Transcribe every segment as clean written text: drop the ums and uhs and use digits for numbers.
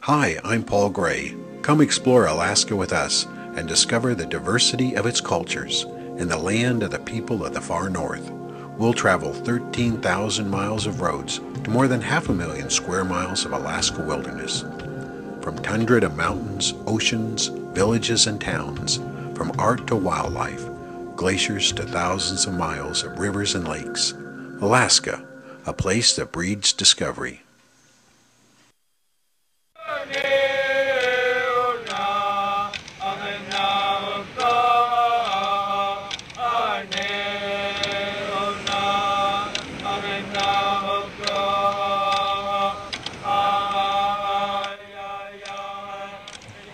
Hi, I'm Paul Gray. Come explore Alaska with us and discover the diversity of its cultures and the land of the people of the far north. We'll travel 13,000 miles of roads to more than 500,000 square miles of Alaska wilderness. From tundra to mountains, oceans, villages and towns, from art to wildlife, glaciers to thousands of miles of rivers and lakes. Alaska, a place that breeds discovery.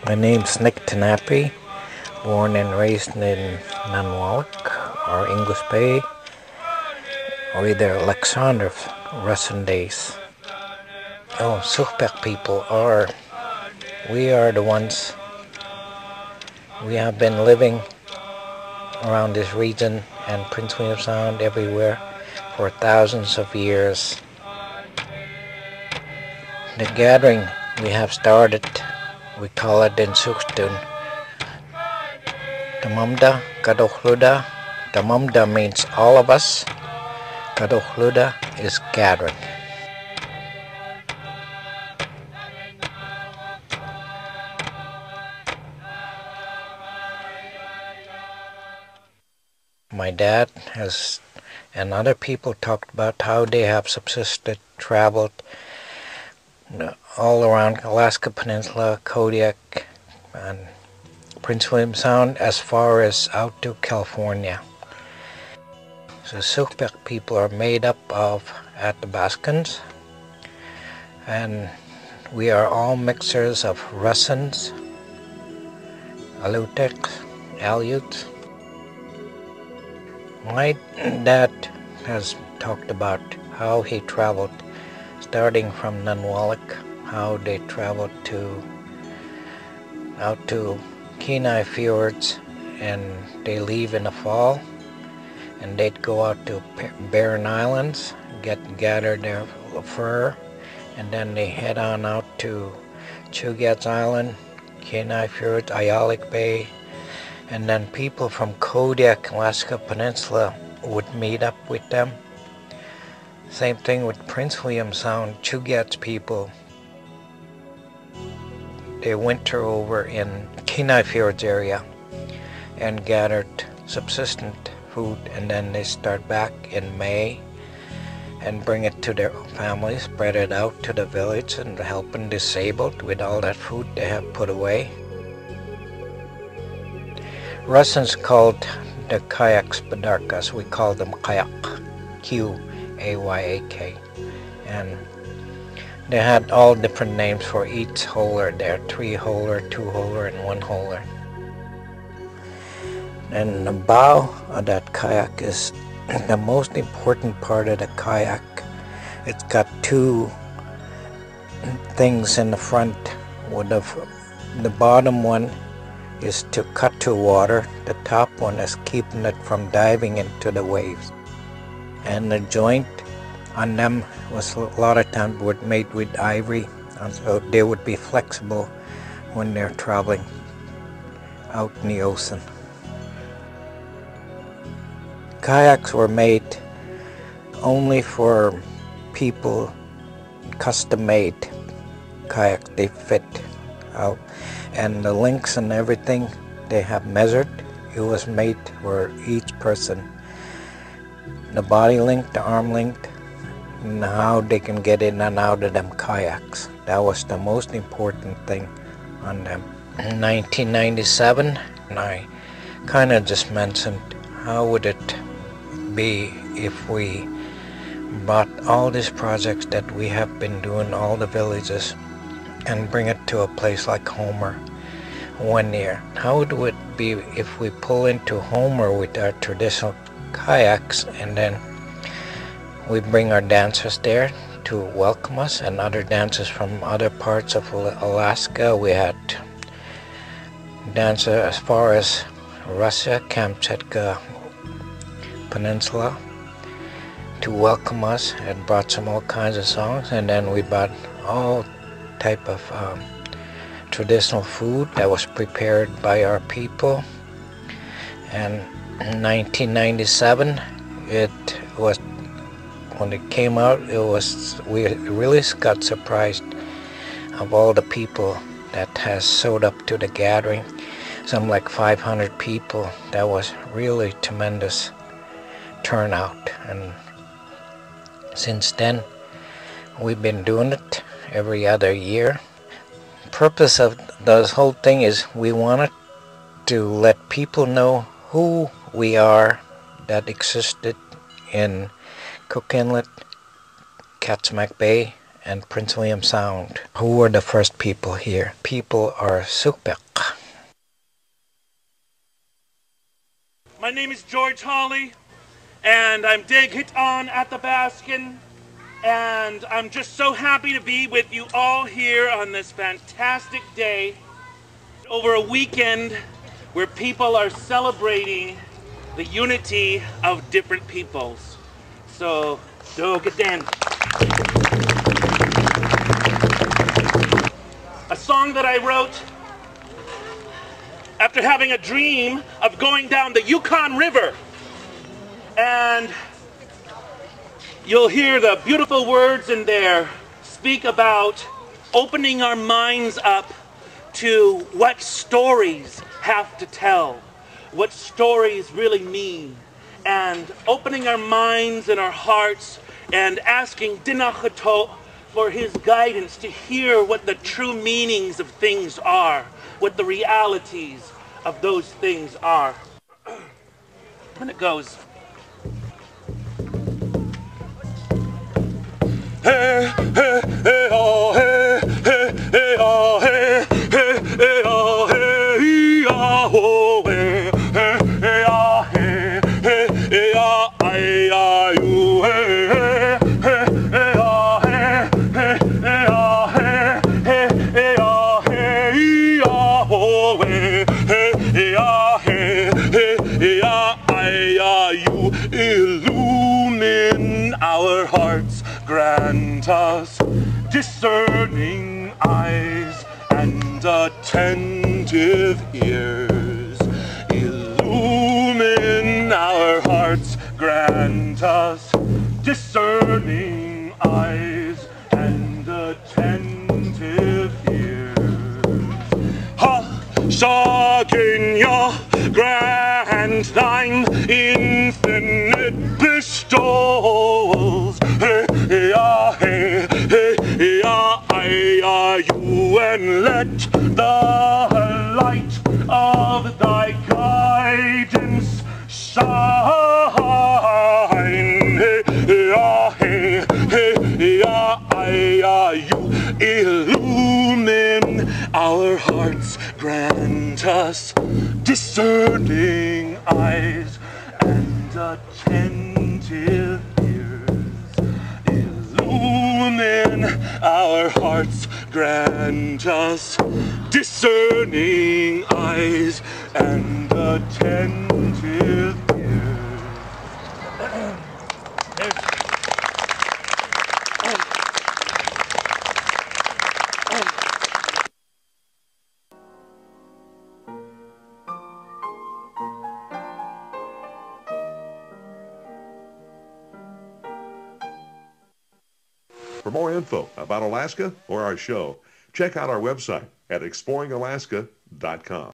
My name's Nick Tanape, born and raised in Nanwalek, or English Bay, or either Alexander Russian days. Sugpiaq people we are the ones, we have been living around this region and Prince William Sound everywhere for thousands of years. The gathering we have started, we call it in Sugstun, Tamamta Katurlluta. Tamamta means all of us, Katurlluta is gathering. My dad and other people talked about how they have subsisted, traveled all around Alaska Peninsula, Kodiak, and Prince William Sound as far as out to California. So Sugpiaq people are made up of Athabascans, and we are all mixers of Russians, Alutiiq, Aleuts. My dad has talked about how he traveled starting from Nanwalek, how they traveled out to Kenai Fjords, and they leave in the fall and they'd go out to Barren Islands, gather their fur, and then they head on out to Chugach Island, Kenai Fjords, Ayalik Bay, and then people from Kodiak, Alaska Peninsula would meet up with them. Same thing with Prince William Sound, Chugach people. They winter over in Kenai Fjords area and gathered subsistent food, and then they start back in May and bring it to their families, spread it out to the village and helping disabled with all that food they have put away. Russians called the kayaks badarkas. We call them kayak, Q-A-Y-A-K, and they had all different names for each holer there, 3-holer, 2-holer, and 1-holer. And the bow of that kayak is the most important part of the kayak. It's got two things in the front. With the bottom one is to cut to water. The top one is keeping it from diving into the waves. And the joint on them was a lot of times made with ivory, and so they would be flexible when they're traveling out in the ocean. Kayaks were made only for people, custom-made kayaks. They fit out, and the links and everything they have measured. It was made for each person. The body length, the arm length, and how they can get in and out of them kayaks. That was the most important thing on them. In 1997, and I kind of just mentioned how would it be if we brought all these projects that we have been doing, all the villages, and bring it to a place like Homer 1 year. How would it be if we pull into Homer with our traditional kayaks, and then we bring our dancers there to welcome us, and other dancers from other parts of Alaska. We had dancers as far as Russia, Kamchatka Peninsula, to welcome us, and brought some all kinds of songs, and then we brought all type of traditional food that was prepared by our people. And in 1997, when it came out, we really got surprised of all the people that has showed up to the gathering. Some like 500 people. That was really tremendous turnout. And since then, we've been doing it every other year. The purpose of this whole thing is we wanted to let people know who we are that existed in Cook Inlet, Kachemak Bay, and Prince William Sound. Who were the first people here? People are Sugpiaq. My name is George Hawley, and I'm Dig Hiton at the Baskin, and I'm just so happy to be with you all here on this fantastic day over a weekend where people are celebrating the unity of different peoples. So, Dogaden. A song that I wrote after having a dream of going down the Yukon River. And you'll hear the beautiful words in there speak about opening our minds up to what stories have to tell, what stories really mean, and opening our minds and our hearts and asking Dinachato for his guidance to hear what the true meanings of things are, what the realities of those things are. And it goes. Hey, hey, hey, oh, hey, hey, hey, oh, hey, hey, hey, oh, hey, oh, hey, hey, hey, oh, hey, hey, hey, oh, ay, ay, you, hey, hey, hey, hey, oh, hey, hey, hey, oh, hey, hey, hey, oh, hey, oh, hey, hey, hey, oh, hey, hey, hey, oh, ay, ay, you, illumine our hearts. Grant us discerning eyes and attentive ears. Illumine our hearts. Grant us discerning eyes and attentive ears. Ha, Shakinya, grant thine infinite bestowals. Hey, hey, hey, hey, hey, you, and let the light of thy guidance shine. Hey, hey, hey, hey, you, illumine our hearts, grant us discerning eyes and attentive ears. Illumine our hearts, grant us discerning eyes and attentive ears. For more info about Alaska or our show, check out our website at exploringalaska.com.